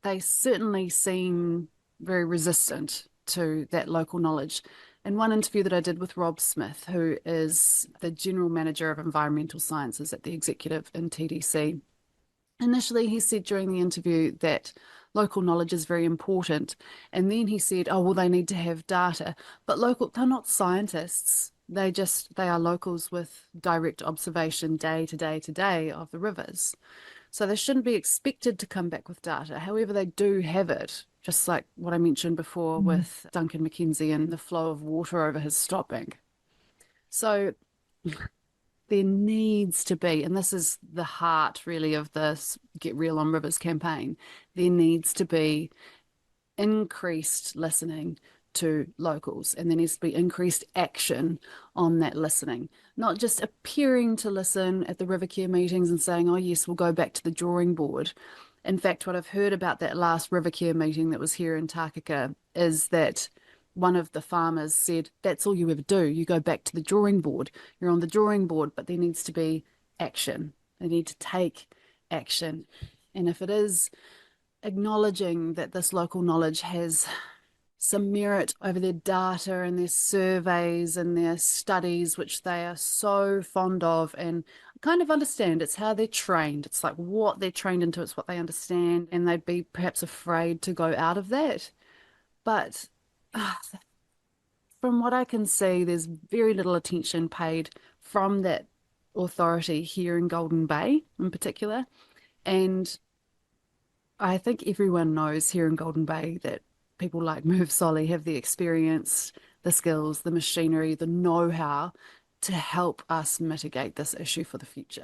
they certainly seem very resistant to that local knowledge. In one interview that I did with Rob Smith, who is the General Manager of Environmental Sciences at the Executive in TDC, initially he said during the interview that local knowledge is very important. And then he said, oh, well, they need to have data. But they're not scientists. They are locals with direct observation day to day to day of the rivers. So they shouldn't be expected to come back with data. However, they do have it, just like what I mentioned before Mm. with Duncan Mackenzie and the flow of water over his stopping. So there needs to be, and this is the heart really of this Get Real on Rivers campaign, there needs to be increased listening to locals, and there needs to be increased action on that listening, not just appearing to listen at the river care meetings and saying, oh yes, we'll go back to the drawing board. In fact, what I've heard about that last river care meeting that was here in Takaka is that one of the farmers said, that's all you ever do, you go back to the drawing board, you're on the drawing board, but there needs to be action. They need to take action. And if it is acknowledging that this local knowledge has some merit over their data and their surveys and their studies, which they are so fond of and kind of understand. It's how they're trained. It's like what they're trained into, it's what they understand, and they'd be perhaps afraid to go out of that. But uh, from what I can see, there's very little attention paid from that authority here in Golden Bay in particular. And I think everyone knows here in Golden Bay that people like Merv Solly have the experience, the skills, the machinery, the know-how to help us mitigate this issue for the future.